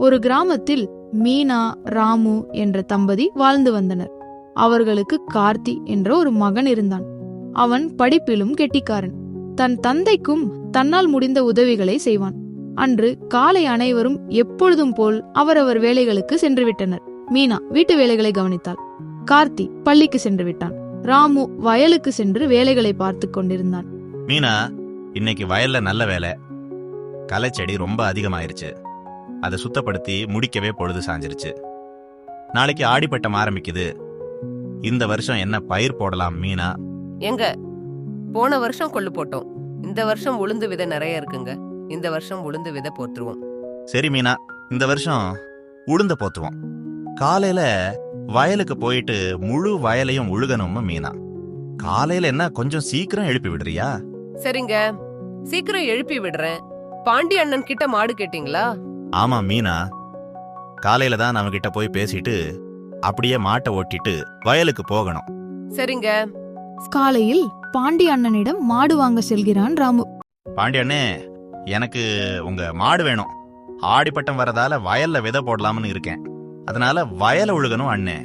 ஒரு கிராமத்தில் மீனா, ராமு என்ற தம்பதி வாழ்ந்து வந்தனர். அவர்களுக்கு கார்த்தி என்ற ஒரு மகன் இருந்தான். அவன் படிப்பிலும் கெட்டிக்காரன். தன் தந்தைக்கும் தன்னால் முடிந்த உதவிகளை செய்வான். அன்று காலை அனைவரும் எப்பொழுதும் போல் அவரவர் வேலைகளுக்கு சென்று விட்டனர். மீனா வீட்டு வேலைகளை கவனித்தாள். கார்த்தி பள்ளிக்கு சென்று விட்டான். ராமு வயலுக்கு சென்று வேலைகளை பார்த்து கொண்டிருந்தான். மீனா, இன்னைக்கு வயல்ல நல்ல வேலை. களைச்செடி ரொம்ப அதிகமாயிருச்சு. அதை சுத்தப்படுத்தி முடிக்கவே பொழுது சாஞ்சிருச்சு. நாளைக்கு ஆடிப்பட்டம் ஆரம்பிக்குது. இந்த வருஷம் என்ன பயிர் போடலாம் மீனா? எங்க போன வருஷம் கொள்ளு போட்டோம். இந்த வருஷம் உளுந்து விதை நிறைய இருக்குங்க. இந்த வருஷம் உளுந்து விதை போத்துருவோம். சரி மீனா, இந்த வருஷம் உளுந்த போத்துவோம். காலையில வயலுக்கு போயிட்டு முழு வயலையும் உழுகணும் மீனா. காலையில என்ன கொஞ்சம் சீக்கிரம் எழுப்பி விடுறியா? சரிங்க, சீக்கிரம் எழுப்பி விடுறேன். பாண்டி அண்ணன் கிட்ட மாடு கேட்டீங்களா? ஆமா மீனா, காலையில தான் நம்ம கிட்ட போய் பேசிட்டு அப்படியே மாட்டை ஓட்டிட்டு வயலுக்கு போகணும். சரிங்க. காலையில் பாண்டி அண்ணனிடம் மாடு வாங்க செல்கிறான் ராமு. பாண்டி அண்ணே, எனக்கு உங்க மாடு வேணும். ஆடிப்பட்டம் வரதால வயல்ல விதை போடலாம்னு இருக்கேன். அதனால வயலை உழுகணும் அண்ணே.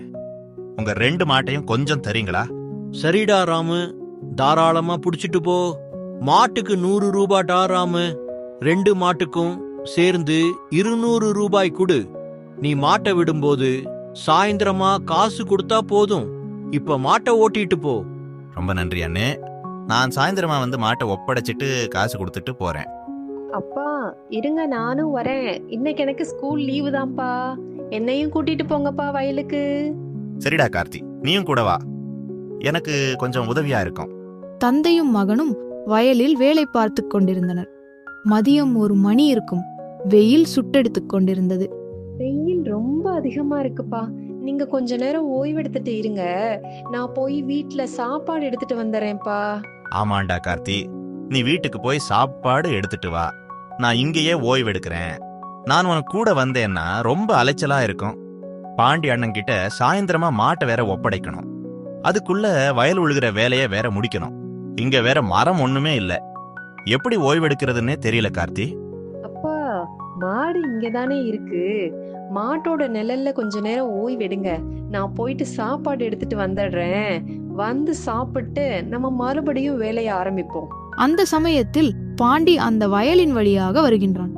உங்க 2 மாட்டையும் கொஞ்சம் தரீங்களா? சரிடா ராமு, தாராளமா புடிச்சிட்டு போ. மாட்டுக்கு 100 ரூபாடா ராமு. 2 மாட்டுக்கும் சேர்ந்து 200 ரூபாய் கொடு. நீ மாட்டை விடும்போது சாயந்தரமா காசு கொடுத்தா போதும். இப்ப மாட்டை ஓட்டிட்டு போ. ரொம்ப நன்றி அண்ணே. நான் சாயந்தரமா வந்து மாட்டை ஒப்படைச்சிட்டு காசு கொடுத்துட்டு போறேன். அப்பா இருங்க, நானும் வரேன். இன்னைக்கு எனக்கு ஸ்கூல் லீவு தான்ப்பா. என்னையும் கூட்டிட்டு போங்கப்பா வயலுக்கு. சரிடா கார்த்தி, நீயும் கூட வா. எனக்கு கொஞ்சம் உதவியா இருக்கும். தந்தையும் மகனும் வயலில் வேலை பார்த்து கொண்டிருந்தனர். மதியம் 1 மணி இருக்கும். வெயில் சுட்டெடுத்துக் கொண்டிருந்தது. வெயில் ரொம்ப அதிகமா இருக்குப்பா. நீங்க கொஞ்ச நேரம் ஓய்வெடுத்துட்டு இருங்க. நான் போய் வீட்ல சாப்பாடு எடுத்துட்டு வந்துடுறேன்ப்பா. ஆமாண்டா கார்த்தி, நீ வீட்டுக்கு போய் சாப்பாடு எடுத்துட்டு வா. நான் இங்கேயே ஓய்வெடுக்கிறேன். நான் உனக்கு கூட வந்தேன்னா ரொம்ப அலைச்சலா இருக்கும். பாண்டி அண்ணன் கிட்ட சாயந்தரமா மாட்டை வேற ஒப்படைக்கணும். அதுக்குள்ள வயல் உழுகிற வேலையை வேற முடிக்கணும். இங்க வேற மரம் ஒண்ணுமே இல்ல. எப்படி ஓய்வெடுக்கிறதுன்னே தெரியல கார்த்தி. அப்பா, மாடு இங்கதானே இருக்கு. மாட்டோட நிழல்ல கொஞ்ச நேரம் ஓய்வெடுங்க. நான் போயிட்டு சாப்பாடு எடுத்துட்டு வந்துடுறேன். வந்து சாப்பிட்டு நம்ம மறுபடியும் வேலையை ஆரம்பிப்போம். அந்த சமயத்தில் பாண்டி அந்த வயலின் வழியாக வருகின்றான்.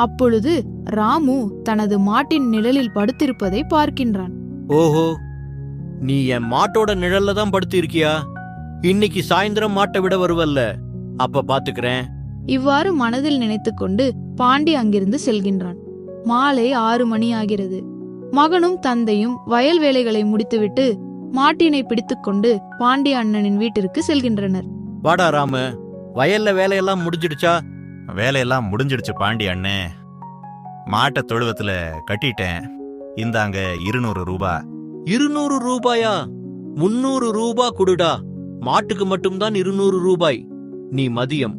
அப்பொழுது ராமு தனது மாட்டின் நிழலில் படுத்திருப்பதை பார்க்கின்றான். ஓஹோ, நீ என் மாட்டோட நிழல்ல தான் படுத்து இருக்கியா? இன்னைக்கு சாயந்தரம் மாட்டை விட வருவல்ல, அப்ப பாத்துக்கிறேன். இவ்வாறு மனதில் நினைத்துக்கொண்டு பாண்டி அங்கிருந்து செல்கின்றான். மாலை 6 மணி ஆகிறது. மகனும் தந்தையும் வயல் வேலைகளை முடித்துவிட்டு மாட்டினை பிடித்துக்கொண்டு பாண்டி அண்ணனின் வீட்டிற்கு செல்கின்றனர். வாடா ராமு, வயல்ல வேலையெல்லாம் முடிஞ்சிடுச்சா? வேலையெல்லாம் முடிஞ்சிடுச்சு பாண்டி அண்ணே. மாட்டை தொழுவத்துல கட்டிட்டேன். இந்தாங்க 200 ரூபா. 200 ரூபாயா? 300 ரூபா கொடுடா. மாட்டுக்கு மட்டும்தான் 200 ரூபாய். நீ மதியம்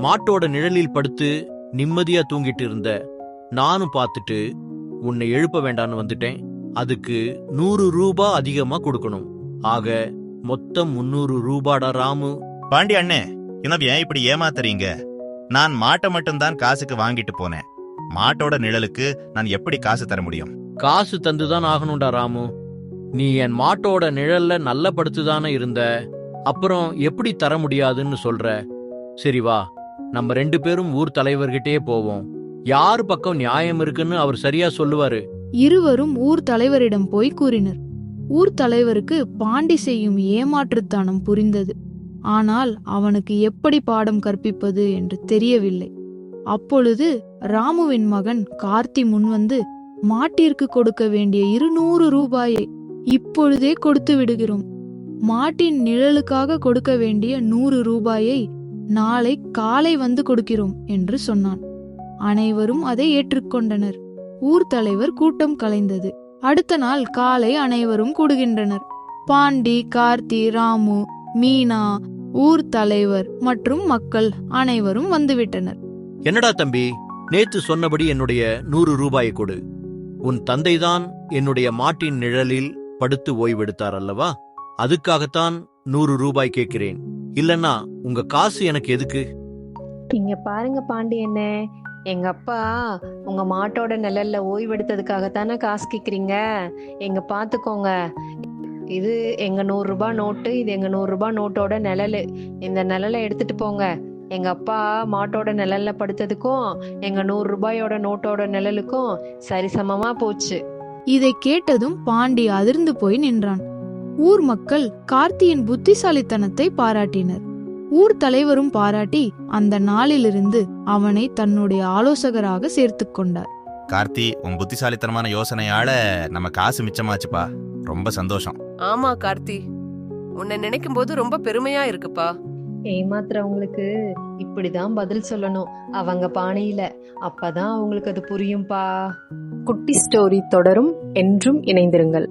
மாட்டோட நிழலில் படுத்து நிம்மதியா தூங்கிட்டு இருந்த. நானும் பார்த்துட்டு உன்னை எழுப்ப வேண்டான்னு வந்துட்டேன். அதுக்கு 100 ரூபா அதிகமா கொடுக்கணும். ஆக மொத்தம் 300 ரூபாடா ராமு. பாண்டி அண்ணே, என்ன ஏன் இப்படி ஏமாத்துறீங்க? நான் மாட்டை மட்டும்தான் காசுக்கு வாங்கிட்டு போனேன். மாட்டோட நிழலுக்கு நான் எப்படி காசு தர முடியும்? காசு தந்துதான் ஆகணும்டா ராமு. நீ என் மாட்டோட நிழல்ல நல்ல படுத்துதானே இருந்த. அப்புறம் எப்படி தர முடியாதுன்னு சொல்ற? சரி வா, நம்ம 2 பேரும் ஊர் தலைவர்கிட்டே போவோம். யாரு பக்கம் நியாயம் இருக்குன்னு அவர் சரியா சொல்லுவாரு. இருவரும் ஊர் தலைவரிடம் போய் கூறினர். ஊர் தலைவருக்கு பாண்டி செய்யும் ஏமாற்றுத்தனம் புரிந்தது. ஆனால் அவனுக்கு எப்படி பாடம் கற்பிப்பது என்று தெரியவில்லை. அப்பொழுது ராமுவின் மகன் கார்த்தி முன்வந்து, மாட்டிற்கு கொடுக்க வேண்டிய 200 ரூபாயை இப்பொழுதே கொடுத்து விடுகிறோம். மாட்டின் நிழலுக்காக கொடுக்க வேண்டிய 100 ரூபாயை நாளை காலை வந்து கொடுக்கிறோம் என்று சொன்னான். அனைவரும் அதை ஏற்றுக்கொண்டனர். ஊர் தலைவர் கூட்டம் கலைந்தது. அடுத்த நாள் காலை அனைவரும் கூடுகின்றனர். பாண்டி, கார்த்தி, ராமு, மீனா, ஊர் தலைவர் மற்றும் மக்கள் அனைவரும் வந்துவிட்டனர். என்னடா தம்பி, நேத்து சொன்னபடி என்னுடைய 100 ரூபாயை கொடு. உன் தந்தைதான் என்னுடைய மாட்டின் நிழலில் படுத்து ஓய்வெடுத்தார் அல்லவா? அதுக்காகத்தான் 100 ரூபாய் கேட்கிறேன். இல்லன்னா உங்க காசு எனக்கு எதுக்கு? இங்க பாருங்க பாண்டி அண்ணே, எங்க அப்பா உங்க மாட்டோட நிழல்ல ஓய்வெடுத்ததுக்காகத்தானே காசு கேக்குறீங்க. எங்க பாத்துக்கோங்க, இது எங்க 100 ரூபாய் நோட்டு, இது எங்க 100 ரூபாய் நோட்டோட நிழலு. இந்த நிழலை எடுத்துட்டு போங்க. எங்க அப்பா மாட்டோட நிழல்ல படுத்ததுக்கும் எங்க 100 ரூபாயோட நோட்டோட நிழலுக்கும் சரிசமமா போச்சு. இதை கேட்டதும் பாண்டி அதிர்ந்து போய் நின்றான். ஊர் மக்கள் கார்த்தியின் புத்திசாலித்தனத்தை பாராட்டினர். ஊர் தலைவரும் பாராட்டி அந்த நாளிலிருந்து அவனை தன்னுடைய ஆலோசகராக சேர்த்துக் கொண்டார். கார்த்தி, உன் புத்திசாலித்தனமான யோசனையால நம்ம காசு மிச்சமாச்சுப்பா. ரொம்ப சந்தோஷம். ஆமா கார்த்தி, உன்னை நினைக்கும் போது ரொம்ப பெருமையா இருக்குப்பா. ஏமாத்துறவங்களுக்கு இப்படிதான் பதில் சொல்லணும், அவங்க பாணியில. அப்பதான் அவங்களுக்கு அது புரியும்பா. குட்டி ஸ்டோரி தொடரும். என்றும் இணைந்திருங்கள்.